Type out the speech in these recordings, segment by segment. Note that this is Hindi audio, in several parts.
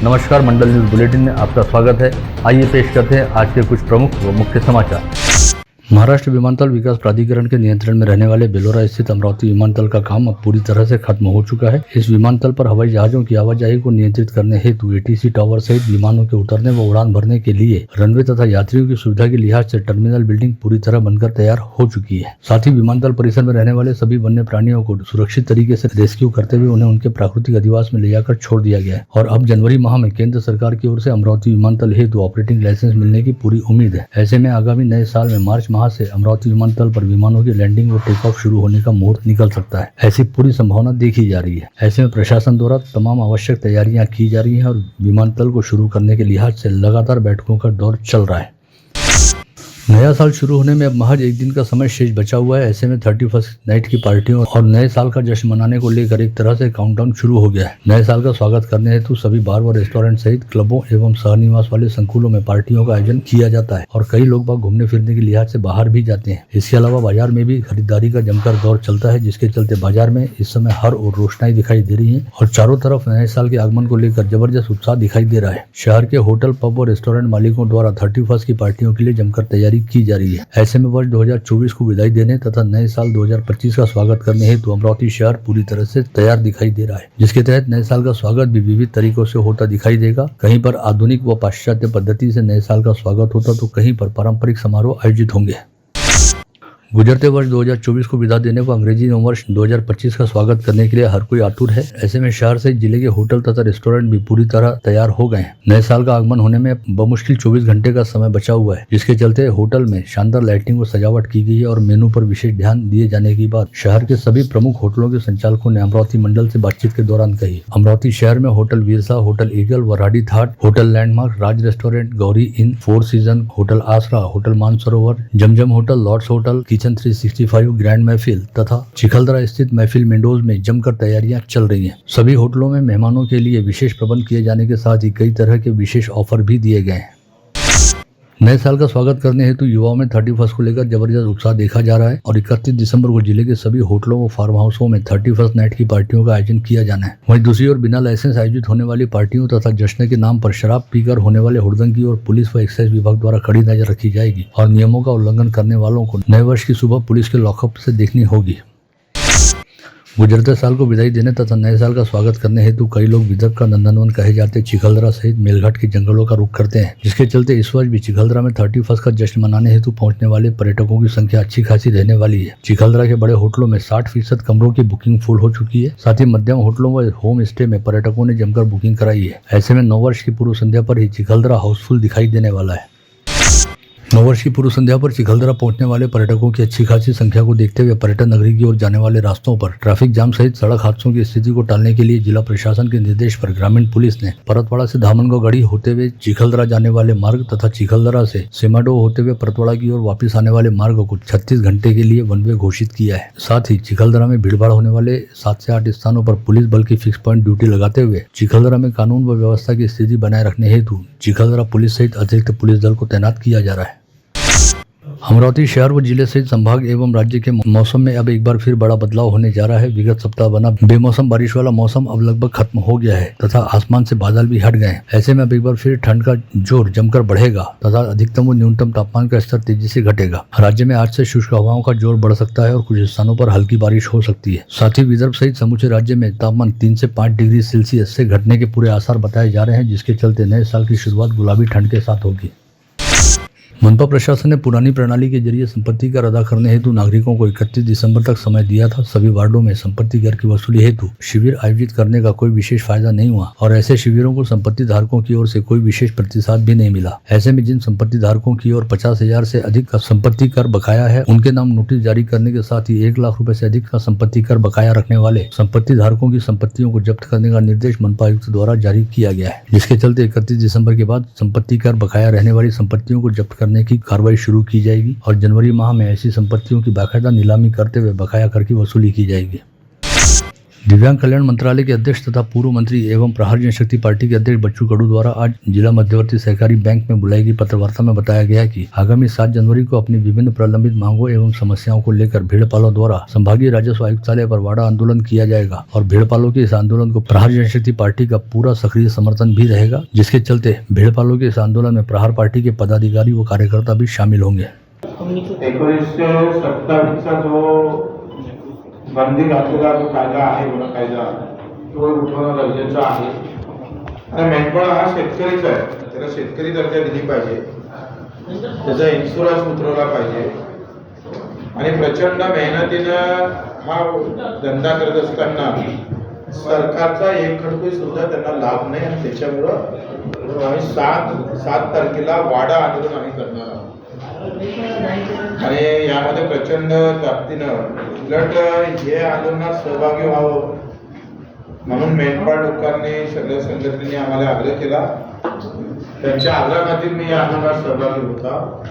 नमस्कार, मंडल न्यूज बुलेटिन में आपका स्वागत है। आइए पेश करते हैं आज के कुछ प्रमुख व मुख्य समाचार। महाराष्ट्र विमानतल विकास प्राधिकरण के नियंत्रण में रहने वाले बेलोरा स्थित अमरावती विमानतल का काम अब पूरी तरह से खत्म हो चुका है। इस विमानतल पर हवाई जहाजों की आवाजाही को नियंत्रित करने हेतु एटीसी टावर सहित विमानों के उतरने व उड़ान भरने के लिए रनवे तथा यात्रियों की सुविधा के लिहाज से टर्मिनल बिल्डिंग पूरी तरह बनकर तैयार हो चुकी है। साथ ही विमानतल परिसर में रहने वाले सभी वन्य प्राणियों को सुरक्षित तरीके से रेस्क्यू करते हुए उन्हें उनके प्राकृतिक अधिवास में ले जाकर छोड़ दिया गया है और अब जनवरी माह में केंद्र सरकार की ओर से अमरावती विमानतल हेतु ऑपरेटिंग लाइसेंस मिलने की पूरी उम्मीद है। ऐसे में आगामी नए साल में मार्च माह से अमरावती विमानतल पर विमानों की लैंडिंग और टेक ऑफ शुरू होने का मुहूर्त निकल सकता है। ऐसी पूरी संभावना देखी जा रही है। ऐसे में प्रशासन द्वारा तमाम आवश्यक तैयारियां की जा रही हैं और विमानतल को शुरू करने के लिहाज से लगातार बैठकों का दौर चल रहा है। नया साल शुरू होने में अब महज एक दिन का समय शेष बचा हुआ है। ऐसे में 31st नाइट की पार्टियों और नए साल का जश्न मनाने को लेकर एक तरह से काउंटडाउन शुरू हो गया है। नए साल का स्वागत करने हेतु सभी बार व रेस्टोरेंट सहित क्लबों एवं सहनिवास वाले संकुलों में पार्टियों का आयोजन किया जाता है और कई लोग बाग घूमने फिरने के लिहाज से बाहर भी जाते हैं। इसके अलावा बाजार में भी खरीदारी का जमकर दौर चलता है, जिसके चलते बाजार में इस समय हर ओर रोशनाई दिखाई दे रही है और चारों तरफ नए साल के आगमन को लेकर जबरदस्त उत्साह दिखाई दे रहा है। शहर के होटल, पब और रेस्टोरेंट मालिकों द्वारा 31st की पार्टियों के लिए जमकर तैयारी की जा रही है। ऐसे में वर्ष 2024 को विदाई देने तथा नए साल 2025 का स्वागत करने हेतु अमरावती शहर पूरी तरह से तैयार दिखाई दे रहा है, जिसके तहत नए साल का स्वागत भी विविध तरीकों से होता दिखाई देगा। कहीं पर आधुनिक व पाश्चात्य पद्धति से नए साल का स्वागत होता तो कहीं पर पारंपरिक समारोह आयोजित होंगे। गुजरते वर्ष 2024 को विदा देने को अंग्रेजी नव वर्ष 2025 का स्वागत करने के लिए हर कोई आतुर है। ऐसे में शहर से जिले के होटल तथा रेस्टोरेंट भी पूरी तरह तैयार हो गए हैं। नए साल का आगमन होने में बमुश्किल 24 घंटे का समय बचा हुआ है, जिसके चलते होटल में शानदार लाइटिंग व सजावट की गई है और मेनू पर विशेष ध्यान दिए जाने की बात शहर के सभी प्रमुख होटलों के संचालकों ने अमरावती मंडल से बातचीत के दौरान कही। अमरावती शहर में hotel Virsa, hotel Eagle, Varadi Thaat, hotel Landmark, Raj restaurant, Gauri inn, Four Season, hotel Aasra, hotel Mansarovar, Zamzam hotel, Lords hotel, Kitchen 365, Grand Mehfil तथा चिखलदरा स्थित महफिल विंडोज में जमकर तैयारियां चल रही हैं। सभी होटलों में मेहमानों के लिए विशेष प्रबंध किए जाने के साथ ही कई तरह के विशेष ऑफर भी दिए गए हैं। नए साल का स्वागत करने हेतु युवाओं में 31st को लेकर जबरदस्त उत्साह देखा जा रहा है और 31 दिसंबर को जिले के सभी होटलों व फार्म हाउसों में 31st नाइट की पार्टियों का आयोजन किया जाना है। वहीं दूसरी ओर बिना लाइसेंस आयोजित होने वाली पार्टियों तथा जश्न के नाम पर शराब पीकर होने वाले हुड़दंगी और पुलिस व एक्साइज विभाग द्वारा कड़ी नजर रखी जाएगी और नियमों का उल्लंघन करने वालों को नए वर्ष की सुबह पुलिस के लॉकअप से देखनी होगी। गुजरते साल को विदाई देने तथा नए साल का स्वागत करने हेतु कई लोग विदर्भ का नंदनवन कहे जाते चिखलदरा सहित मेलघाट के जंगलों का रुख करते हैं, जिसके चलते इस वर्ष भी चिखलदरा में 31st का जश्न मनाने हेतु पहुंचने वाले पर्यटकों की संख्या अच्छी खासी रहने वाली है। चिखलदरा के बड़े होटलों में 60% कमरों की बुकिंग फुल हो चुकी है। साथ ही मध्यम होटलों व होम स्टे में पर्यटकों ने जमकर बुकिंग कराई है। ऐसे में नववर्ष की पूर्व संध्या पर ही चिखलदरा हाउसफुल दिखाई देने वाला है। नववर्ष की पूर्व संध्या पर चिखलदरा पहुंचने वाले पर्यटकों की अच्छी खासी संख्या को देखते हुए पर्यटन नगरी की ओर जाने वाले रास्तों पर ट्रैफिक जाम सहित सड़क हादसों की स्थिति को टालने के लिए जिला प्रशासन के निर्देश पर ग्रामीण पुलिस ने परतवाड़ा से धामनगांव गढ़ी होते हुए चिखलदरा जाने वाले मार्ग तथा चिखलदरा से सेमाडो होते हुए परतवाड़ा की ओर वापस आने वाले मार्ग को 36 घंटे के लिए वन वे घोषित किया है। साथ ही चिखलदरा में भीड़भाड़ होने वाले 7 से 8 स्थानों पर पुलिस बल की फिक्स पॉइंट ड्यूटी लगाते हुए चिखलदरा में कानून व व्यवस्था की स्थिति बनाए रखने हेतु चिखलदरा पुलिस सहित अतिरिक्त पुलिस दल को तैनात किया जा रहा है। अमरावती शहर व जिले सहित संभाग एवं राज्य के मौसम में अब एक बार फिर बड़ा बदलाव होने जा रहा है। विगत सप्ताह बना बेमौसम बारिश वाला मौसम अब लगभग खत्म हो गया है तथा आसमान से बादल भी हट गए। ऐसे में अब एक बार फिर ठंड का जोर जमकर बढ़ेगा तथा अधिकतम व न्यूनतम तापमान का स्तर तेजी से घटेगा। राज्य में आज से शुष्क हवाओं का जोर बढ़ सकता है और कुछ स्थानों पर हल्की बारिश हो सकती है। साथ ही विदर्भ सहित समूचे राज्य में तापमान 3 से 5 डिग्री सेल्सियस से घटने के पूरे आसार बताए जा रहे हैं, जिसके चलते नए साल की शुरुआत गुलाबी ठंड के साथ होगी। मनपा प्रशासन ने पुरानी प्रणाली के जरिए संपत्ति कर अदा करने हेतु नागरिकों को 31 दिसंबर तक समय दिया था। सभी वार्डों में संपत्ति कर की वसूली हेतु शिविर आयोजित करने का कोई विशेष फायदा नहीं हुआ और ऐसे शिविरों को संपत्ति धारकों की ओर से कोई विशेष प्रतिसाद भी नहीं मिला। ऐसे में जिन संपत्ति धारकों की ओर 50,000 से अधिक का संपत्ति कर बकाया है, उनके नाम नोटिस जारी करने के साथ ही 1 लाख रुपए से अधिक का संपत्ति कर बकाया रखने वाले संपत्ति धारकों की संपत्तियों को जब्त करने का निर्देश मनपा आयुक्त द्वारा जारी किया गया है, जिसके चलते 31 दिसंबर के बाद संपत्ति कर बकाया रहने वाली संपत्तियों को जब्त करने की कार्रवाई शुरू की जाएगी और जनवरी माह में ऐसी संपत्तियों की बाकायदा नीलामी करते हुए बकाया कर की वसूली की जाएगी। दिव्यांग कल्याण मंत्रालय के अध्यक्ष तथा पूर्व मंत्री एवं प्रहार जनशक्ति पार्टी के अध्यक्ष बच्चू कडू द्वारा आज जिला मध्यवर्ती सहकारी बैंक में बुलाई गई पत्रवार्ता में बताया गया कि आगामी 7 जनवरी को अपनी विभिन्न प्रलंबित मांगों एवं समस्याओं को लेकर भेड़पालों द्वारा संभागीय राजस्व आयुक्तालय पर वाड़ा आंदोलन किया जाएगा और भेड़पालों के इस आंदोलन को प्रहार जनशक्ति पार्टी का पूरा सक्रिय समर्थन भी रहेगा, जिसके चलते भेड़पालों के इस आंदोलन में प्रहार पार्टी के पदाधिकारी व कार्यकर्ता भी शामिल होंगे। 1927 जो बंदी घातलेला जो कायदा आहे बघा कायदा तो उठवणं गरजेचं आहे आणि मेंढपाळ हा शेतकरीच आहे, त्याला शेतकरी दर्जा दिली पाहिजे, त्याचा इन्शुरन्स उतरवला पाहिजे आणि प्रचंड मेहनतीनं हा धंदा करत असताना सरकारचा एक खडकी सुद्धा त्यांना लाभ नाही आणि त्याच्यामुळं आम्ही 7 तारखेला वाडा आंदोलन आम्ही करणार आहोत आणि यामध्ये प्रचंड ताकदीनं उलट हे आंदोलनात सहभागी व्हावं म्हणून मेंढपाळ लोकांनी सगळ्या संघटनेने आम्हाला आग्रह केला, त्यांच्या आग्रहाखातीर मी या आंदोलनात सहभागी होता।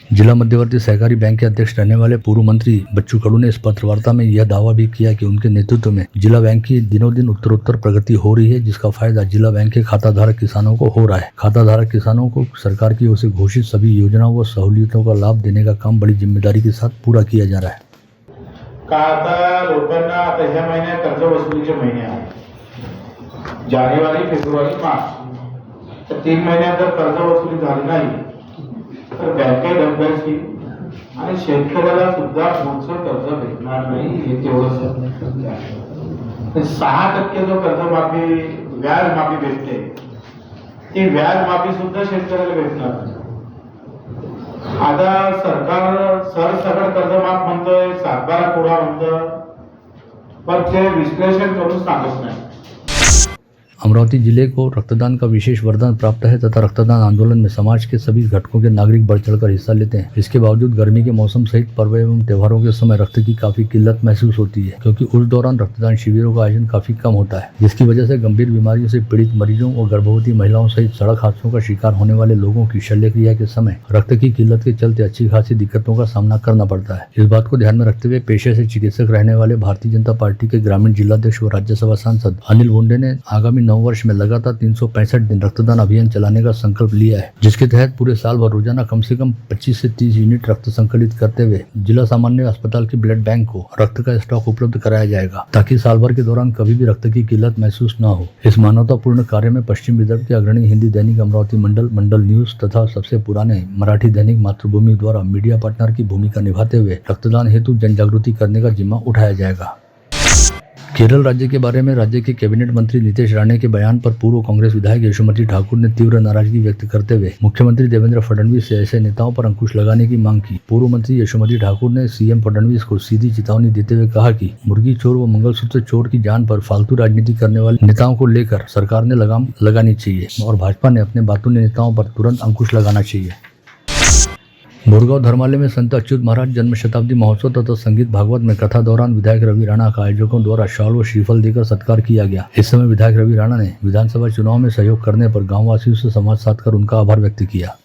जिला मध्यवर्ती सहकारी बैंक के अध्यक्ष रहने वाले पूर्व मंत्री बच्चू कडू ने इस पत्रवार्ता में यह दावा भी किया कि उनके नेतृत्व में जिला बैंक की दिनों दिन उत्तरोत्तर प्रगति हो रही है, जिसका फायदा जिला बैंक के खाताधारक किसानों को हो रहा है। खाताधारक किसानों को सरकार की ओर से घोषित सभी योजनाओं व सहूलियतों का लाभ देने का काम बड़ी जिम्मेदारी के साथ पूरा किया जा रहा है। आता लोकांना आता ह्या महिन्यात कर्ज वसुलीचे महिने आहेत, जानेवारी फेब्रुवारी मार्च, तर 3 महिन्यात जर कर्ज वसुली झाली नाही तर बँकेत डबल्याची आणि शेतकऱ्याला सुद्धा पुढचं कर्ज भेटणार नाही, हे तेवढं सत्य आहे। 6% जो कर्जमाफी व्याज माफी भेटते ती व्याज माफी सुद्धा शेतकऱ्याला भेटणार नाही। आता सरकार सरसकट कर्जमाफ म्हणतोय, 7/12 कोरा म्हणतं, पण ते विश्लेषण करून सांगत नाही। अमरावती जिले को रक्तदान का विशेष वरदान प्राप्त है तथा रक्तदान आंदोलन में समाज के सभी घटकों के नागरिक बढ़ चढ़कर हिस्सा लेते हैं। इसके बावजूद गर्मी के मौसम सहित पर्व एवं त्योहारों के समय रक्त की काफी किल्लत महसूस होती है, क्योंकि उस दौरान रक्तदान शिविरों का आयोजन काफी कम होता है, जिसकी वजह से गंभीर बीमारियों से पीड़ित मरीजों और गर्भवती महिलाओं सहित सड़क हादसों का शिकार होने वाले लोगों की शल्य क्रिया के समय रक्त की किल्लत के चलते अच्छी खासी दिक्कतों का सामना करना पड़ता है। इस बात को ध्यान में रखते हुए पेशे से चिकित्सक रहने वाले भारतीय जनता पार्टी के ग्रामीण जिलाध्यक्ष व राज्यसभा सांसद अनिल बोंडे ने आगामी 9 वर्ष में लगातार 365 दिन रक्तदान अभियान चलाने का संकल्प लिया है, जिसके तहत पूरे साल भर रोजाना कम से कम 25 से 30 यूनिट रक्त संकलित करते हुए जिला सामान्य अस्पताल के ब्लड बैंक को रक्त का स्टॉक उपलब्ध कराया जाएगा, ताकि साल भर के दौरान कभी भी रक्त की किल्लत महसूस न हो। इस मानवतापूर्ण कार्य में पश्चिम विदर्भ के अग्रणी हिंदी दैनिक अमरावती मंडल न्यूज तथा सबसे पुराने मराठी दैनिक मातृभूमि द्वारा मीडिया पार्टनर की भूमिका निभाते हुए रक्तदान हेतु जन जागृति करने का जिम्मा उठाया जाएगा। केरल राज्य के बारे में राज्य के कैबिनेट मंत्री नितेश राणे के बयान पर पूर्व कांग्रेस विधायक यशोमती ठाकुर ने तीव्र नाराजगी व्यक्त करते हुए मुख्यमंत्री देवेंद्र फडणवीस से ऐसे नेताओं पर अंकुश लगाने की मांग की। पूर्व मंत्री यशोमती ठाकुर ने सीएम फडणवीस को सीधी चेतावनी देते हुए कहा कि मुर्गी चोर व मंगलसूत्र चोर की जान पर फालतू राजनीति करने वाले नेताओं को लेकर सरकार ने लगाम लगानी चाहिए और भाजपा ने अपने बातूनी नेताओं पर तुरंत अंकुश लगाना चाहिए। बोरगांव धर्मालय में संत अच्युत महाराज जन्म शताब्दी महोत्सव तथा संगीत भागवत में कथा दौरान विधायक रवि राणा का आयोजकों द्वारा शॉल व श्रीफल देकर सत्कार किया गया। इस समय विधायक रवि राणा ने विधानसभा चुनाव में सहयोग करने पर गाँव वासियों से संवाद साधकर उनका आभार व्यक्त किया।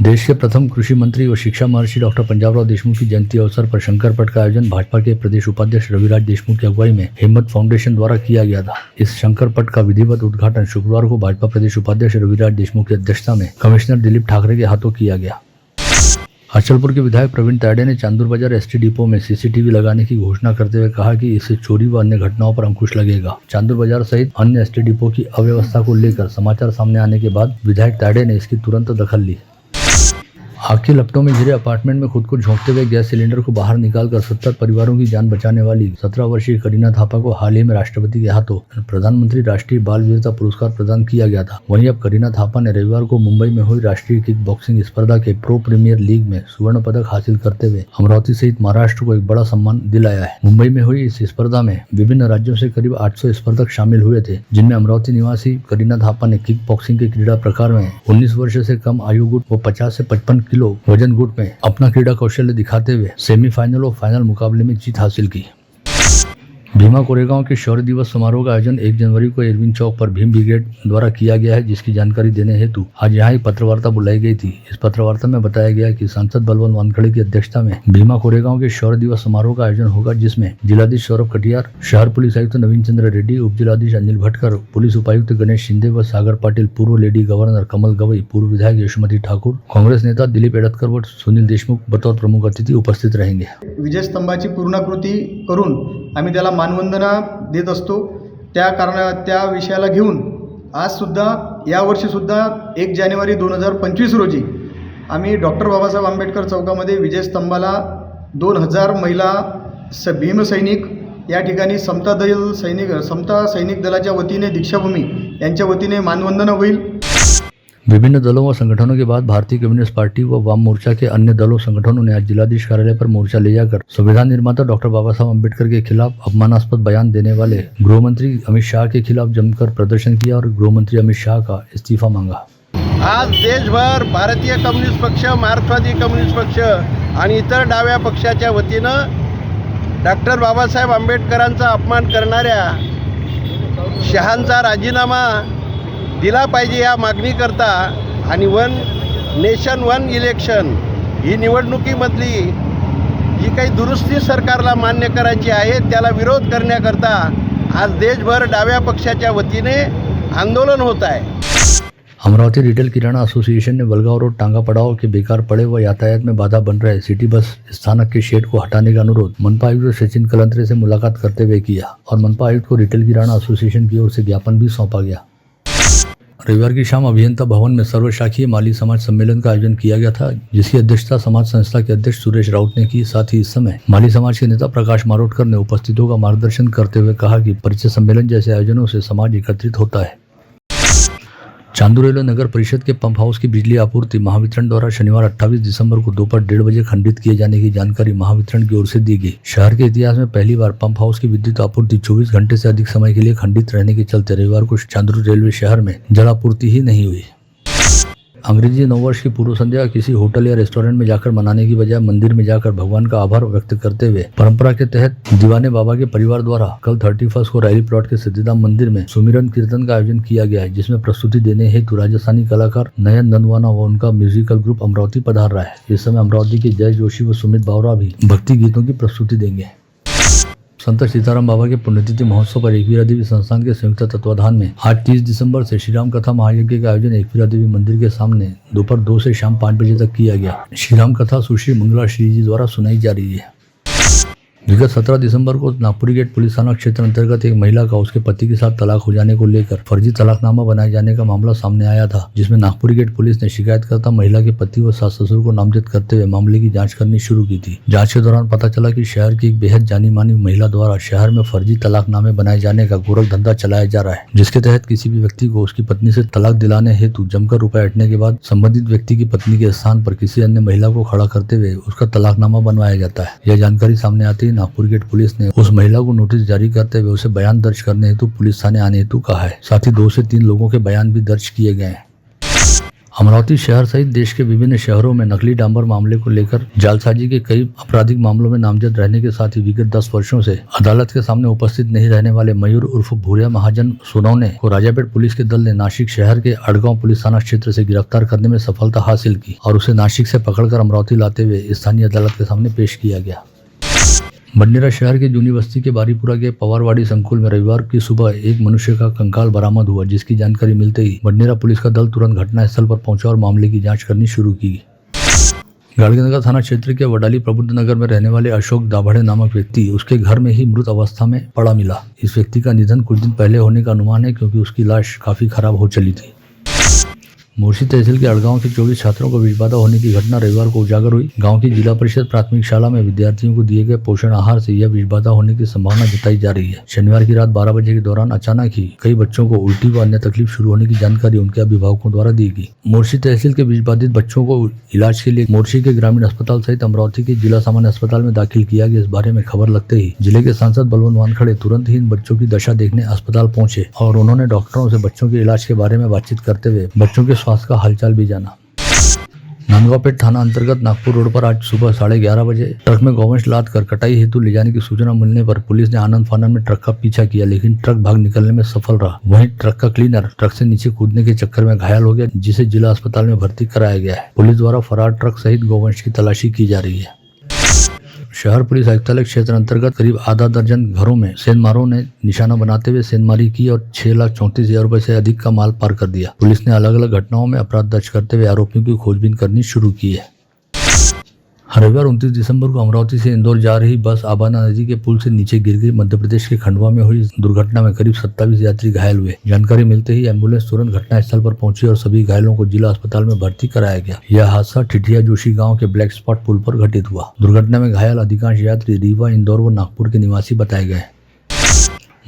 देश के प्रथम कृषि मंत्री व शिक्षा महर्षि डॉक्टर पंजाबराव देशमुख की जयंती अवसर पर शंकर पट का आयोजन भाजपा के प्रदेश उपाध्यक्ष रविराज देशमुख की अगुवाई में हिम्मत फाउंडेशन द्वारा किया गया था। इस शंकर पट का विधिवत उद्घाटन शुक्रवार को भाजपा प्रदेश उपाध्यक्ष रविराज देशमुख की अध्यक्षता में कमिश्नर दिलीप ठाकरे के हाथों किया गया। अचलपुर के विधायक प्रवीण तायडे ने चांदूर बाजार एसटी डिपो में सीसीटीवी लगाने की घोषणा करते हुए कहा कि इससे चोरी व अन्य घटनाओं पर अंकुश लगेगा। चांदूर बाजार सहित अन्य एसटी डिपो की अव्यवस्था को लेकर समाचार सामने आने के बाद विधायक तायडे ने इसकी तुरंत दखल ली। आग के लपटों में घिरे अपार्टमेंट में खुद को झोंकते हुए गैस सिलेंडर को बाहर निकालकर 70 परिवारों की जान बचाने वाली 17 वर्षीय करीना थापा को हाल ही में राष्ट्रपति के हाथों प्रधानमंत्री राष्ट्रीय बाल वीरता पुरस्कार प्रदान किया गया था। वहीं अब करीना थापा ने रविवार को मुंबई में हुई राष्ट्रीय किक बॉक्सिंग स्पर्धा के प्रो प्रीमियर लीग में स्वर्ण पदक हासिल करते हुए अमरावती सहित महाराष्ट्र को एक बड़ा सम्मान दिलाया है। मुंबई में हुई इस स्पर्धा में विभिन्न राज्यों से करीब 800 स्पर्धक शामिल हुए थे, जिनमें अमरावती निवासी करीना थापा ने किक बॉक्सिंग के क्रीड़ा प्रकार में 19 वर्ष से कम आयु गुट व 50 से 55 किलो वजन गुट में अपना क्रीड़ा कौशल्य दिखाते हुए सेमीफाइनल और फाइनल मुकाबले में जीत हासिल की। भीमा कोरेगांव के शौर्य दिवस समारोह का आयोजन 1 जनवरी को एरविन चौक पर भीम ब्रिगेड द्वारा किया गया है, जिसकी जानकारी देने हेतु आज यहाँ एक पत्रवार्ता बुलाई गई थी। इस पत्रवार्ता में बताया गया कि सांसद बलवंत वानखड़े की अध्यक्षता में भीमा कोरेगांव के शौर्य दिवस समारोह का आयोजन होगा, जिसमें जिलाधीश सौरभ कटियार, शहर पुलिस आयुक्त नवीन चंद्र रेड्डी, उप जिलाधीश अनिल भटकर, पुलिस उपायुक्त गणेश शिंदे व सागर पाटिल, पूर्व लेडी गवर्नर कमल गवई, पूर्व विधायक यशोमती ठाकुर, कांग्रेस नेता दिलीप एडतकर व सुनील देशमुख बतौर प्रमुख अतिथि उपस्थित रहेंगे। विजय स्तंभाची पूर्णाकृती करून आम्ही त्याला मानवंदना देत असतो। त्या विषयाला घेऊन आज सुद्धा यावर्षी सुद्धा 1 जानेवारी 2025 रोजी आम्ही डॉक्टर बाबासाहेब आंबेडकर चौकामध्ये विजय स्तंभाला 2000 महिला भीमसैनिक या ठिकाणी समता सैनिक दलाच्या वतीने दीक्षाभूमी यांच्या वतीने मानवंदना होईल। विभिन्न दलों व संगठनों के बाद भारतीय कम्युनिस्ट पार्टी व वाम मोर्चा के अन्य दलों संगठनों ने आज जिलाधीश कार्यालय पर मोर्चा ले जाकर संविधान निर्माता डॉक्टर बाबा साहब अम्बेडकर के खिलाफ अपमानास्पद बयान देने वाले गृह मंत्री अमित शाह के खिलाफ जमकर प्रदर्शन किया और गृह मंत्री अमित शाह का इस्तीफा मांगा। आज देशभर भारतीय कम्युनिस्ट पक्ष, मार्क्सवादी कम्युनिस्ट पक्ष आणि इतर डाव्या पक्षाच्या वतीनं डॉक्टर बाबासाहेब आंबेडकरांचा अपमान करणाऱ्या शहांचा राजीनामा दिला पाहिजे या मागणीकरता आणि 1 नेशन 1 इलेक्शन ही निवडणुकीमधली जी काही दुरुस्ती सरकारला मान्य करायची आहे त्याला विरोध करण्याकरता आज देशभर डाव्या पक्षाच्या वतीने आंदोलन होत आहे। अमरावती रिटेल किराना एसोसिएशन ने बलगांव रोड टांगा पड़ाव के बेकार पड़े व यातायात में बाधा बन रहे सिटी बस स्थानक के शेड को हटाने का अनुरोध मनपा आयुक्त सचिन कलंत्रे से मुलाकात करते हुए किया और मनपा आयुक्त को रिटेल किराना एसोसिएशन की ओर से ज्ञापन भी सौंपा गया। रविवार की शाम अभियंता भवन में सर्वशाखीय माली समाज सम्मेलन का आयोजन किया गया था, जिसकी अध्यक्षता समाज संस्था के अध्यक्ष सुरेश राउत ने की। साथ ही इस समय माली समाज के नेता प्रकाश मारोटकर ने उपस्थितों का मार्गदर्शन करते हुए कहा कि परिचय सम्मेलन जैसे आयोजनों से समाज एकत्रित होता है। चांदू रेलवे नगर परिषद के पंप हाउस की बिजली आपूर्ति महावितरण द्वारा शनिवार 28 दिसंबर को दोपहर 1:30 बजे खंडित किए जाने की जानकारी महावितरण की ओर से दी गई। शहर के इतिहास में पहली बार पंप हाउस की विद्युत आपूर्ति 24 घंटे से अधिक समय के लिए खंडित रहने के चलते रविवार को चांदू रेलवे शहर में जल आपूर्ति ही नहीं हुई। अंग्रेजी नववर्ष की पूर्व संध्या किसी होटल या रेस्टोरेंट में जाकर मनाने की बजाय मंदिर में जाकर भगवान का आभार व्यक्त करते हुए परंपरा के तहत दीवाने बाबा के परिवार द्वारा कल 31 को रायली प्लॉट के सिद्धिधाम मंदिर में सुमिरन कीर्तन का आयोजन किया गया है, जिसमें प्रस्तुति देने हेतु राजस्थानी कलाकार नयन नंदवाना व उनका म्यूजिकल ग्रुप अमरावती पधार रहा है। इस समय अमरावती के जय जोशी व सुमित बावरा भी भक्ति गीतों की प्रस्तुति देंगे। संत सीताराम बाबा के पुण्यतिथि महोत्सव पर एकवीरा देवी संस्थान के संयुक्त तत्वाधान में आज 30 दिसंबर से श्री राम कथा महायज्ञ का आयोजन एकवीरा देवी मंदिर के सामने दोपहर 2 से शाम 5 बजे तक किया गया। श्री राम कथा सुश्री मंगला श्री जी द्वारा सुनाई जा रही है। विगत 17 दिसंबर को नागपुरी गेट पुलिस थाना क्षेत्र अंतर्गत एक महिला का उसके पति के साथ तलाक हो जाने को लेकर फर्जी तलाकनामा बनाए जाने का मामला सामने आया था, जिसमें नागपुरी गेट पुलिस ने शिकायतकर्ता महिला के पति व सास ससुर को नामजद करते हुए मामले की जांच करनी शुरू की थी। जांच के दौरान पता चला कि शहर की एक बेहद जानी मानी महिला द्वारा शहर में फर्जी तलाकनामे बनाए जाने का गोरख धंधा चलाया जा रहा है, जिसके तहत किसी भी व्यक्ति को उसकी पत्नी से तलाक दिलाने हेतु जमकर रुपए हटने के बाद संबंधित व्यक्ति की पत्नी के स्थान पर किसी अन्य महिला को खड़ा करते हुए उसका तलाकनामा बनवाया जाता है। यह जानकारी सामने आते ही नागपुर गेट पुलिस ने उस महिला को नोटिस जारी करते हुए उसे बयान दर्ज करने हेतु पुलिस थाने आने हेतु कहा है। साथ ही 2 से 3 लोगों के बयान भी दर्ज किए गए हैं। अमरावती शहर सहित देश के विभिन्न शहरों में नकली डांबर मामले को लेकर जालसाजी के कई आपराधिक मामलों में नामजद रहने के साथ ही विगत 10 वर्षों से अदालत के सामने उपस्थित नहीं रहने वाले मयूर उर्फ भूरिया महाजन सोनौने को राजापेट पुलिस के दल ने नासिक शहर के अड़गांव पुलिस थाना क्षेत्र से गिरफ्तार करने में सफलता हासिल की और उसे नासिक से पकड़कर अमरावती लाते हुए स्थानीय अदालत के सामने पेश किया गया। बडनेरा शहर के जूनी बस्ती के बारीपुरा के पवारवाड़ी संकुल में रविवार की सुबह एक मनुष्य का कंकाल बरामद हुआ, जिसकी जानकारी मिलते ही बडनेरा पुलिस का दल तुरंत घटनास्थल पर पहुंचा और मामले की जांच करनी शुरू की। गाड़गीनगर थाना क्षेत्र के वडाली प्रबुद्ध नगर में रहने वाले अशोक दाभड़े नामक व्यक्ति उसके घर में ही मृत अवस्था में पड़ा मिला। इस व्यक्ति का निधन कुछ दिन पहले होने का अनुमान है, क्योंकि उसकी लाश काफी खराब हो चली थी। मोर्शी तहसील के अड़गांव के 24 छात्रों को विषबाधा होने की घटना रविवार को उजागर हुई। गांव की जिला परिषद प्राथमिक शाला में विद्यार्थियों को दिए गए पोषण आहार से यह विषबाधा होने की संभावना जताई जा रही है। शनिवार की रात 12 बजे के दौरान अचानक ही कई बच्चों को उल्टी व अन्य तकलीफ शुरू होने की जानकारी उनके अभिभावकों द्वारा दी गई। मोर्शी तहसील के विषबाधित बच्चों को इलाज के लिए मोर्शी के ग्रामीण अस्पताल सहित अमरावती के जिला सामान्य अस्पताल में दाखिल किया गया। इस बारे में खबर लगते ही जिले के सांसद बलवंत वानखड़े तुरंत ही इन बच्चों की दशा देखने अस्पताल पहुंचे और उन्होंने डॉक्टरों से बच्चों के इलाज के बारे में बातचीत करते हुए बच्चों के स्वास्थ्य का हालचाल भी जाना। नांदगांवपेट थाना अंतर्गत नागपुर रोड पर आज सुबह 11:30 बजे ट्रक में गौवंश लाद कर कटाई हेतु ले जाने की सूचना मिलने पर पुलिस ने आनंद फानन में ट्रक का पीछा किया, लेकिन ट्रक भाग निकलने में सफल रहा। वहीं ट्रक का क्लीनर ट्रक से नीचे कूदने के चक्कर में घायल हो गया, जिसे जिला अस्पताल में भर्ती कराया गया है। पुलिस द्वारा फरार ट्रक सहित गौवंश की तलाशी की जा रही है। शहर पुलिस आयुक्तालय क्षेत्र अंतर्गत करीब आधा दर्जन घरों में सेंधमारों ने निशाना बनाते हुए सेंधमारी की और 6,34,000 रुपए से अधिक का माल पार कर दिया। पुलिस ने अलग अलग घटनाओं में अपराध दर्ज करते हुए आरोपियों की खोजबीन करनी शुरू की है। रविवार 29 दिसंबर को अमरावती से इंदौर जा रही बस आबाना नदी के पुल से नीचे गिर गई। मध्य प्रदेश के खंडवा में हुई दुर्घटना में करीब 27 यात्री घायल हुए। जानकारी मिलते ही एम्बुलेंस तुरंत घटनास्थल पर पहुंची और सभी घायलों को जिला अस्पताल में भर्ती कराया गया। यह हादसा ठिठिया जोशी गांव के ब्लैक स्पॉट पुल पर घटित हुआ। दुर्घटना में घायल अधिकांश यात्री रीवा, इंदौर व नागपुर के निवासी बताए गए।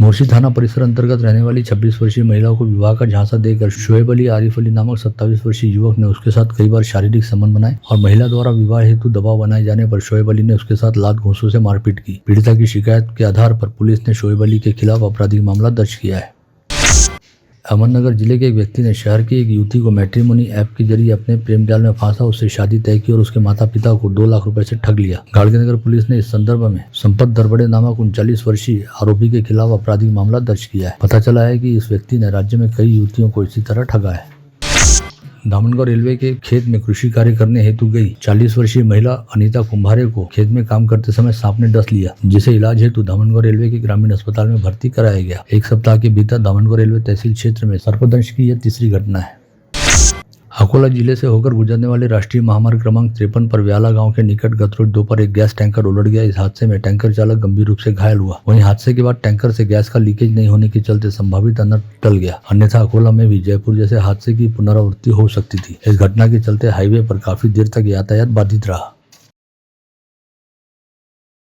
मोर्शी थाना परिसर अंतर्गत रहने वाली 26 वर्षीय महिला को विवाह का झांसा देकर शोएब अली आरिफ अली नामक 27 वर्षीय युवक ने उसके साथ कई बार शारीरिक संबंध बनाए और महिला द्वारा विवाह हेतु दबाव बनाए जाने पर शोएब अली ने उसके साथ लात घूंसों से मारपीट की। पीड़िता की शिकायत के आधार पर पुलिस ने शोएब अली के खिलाफ आपराधिक मामला दर्ज किया है। अहमदनगर जिले के एक व्यक्ति ने शहर की एक युवती को मैट्रिमोनी ऐप के जरिए अपने प्रेम जाल में फांसा, उससे शादी तय की और उसके माता पिता को 2 लाख रुपए से ठग लिया। गाड़गीनगर पुलिस ने इस संदर्भ में संपत दरबड़े नामक 39 वर्षीय आरोपी के खिलाफ आपराधिक मामला दर्ज किया है। पता चला है कि इस व्यक्ति ने राज्य में कई युवतियों को इसी तरह ठगा है। धामनगांव रेलवे के खेत में कृषि कार्य करने हेतु गई 40 वर्षीय महिला अनीता कुंभारे को खेत में काम करते समय सांप ने डस लिया, जिसे इलाज हेतु धामनगांव रेलवे के ग्रामीण अस्पताल में भर्ती कराया गया। एक सप्ताह के भीतर धामनगांव रेलवे तहसील क्षेत्र में सर्पदंश की यह तीसरी घटना है। अकोला जिले से होकर गुजरने वाले राष्ट्रीय महामार्ग क्रमांक 53 पर व्याला गांव के निकट गत रोज दोपहर एक गैस टैंकर उलट गया। इस हादसे में टैंकर चालक गंभीर रूप से घायल हुआ। वहीं हादसे के बाद टैंकर से गैस का लीकेज नहीं होने के चलते संभावित अनर्थ टल गया। अन्यथा अकोला में भी जयपुर जैसे हादसे की पुनरावृत्ति हो सकती थी। इस घटना के चलते हाईवे पर काफी देर तक यातायात बाधित रहा।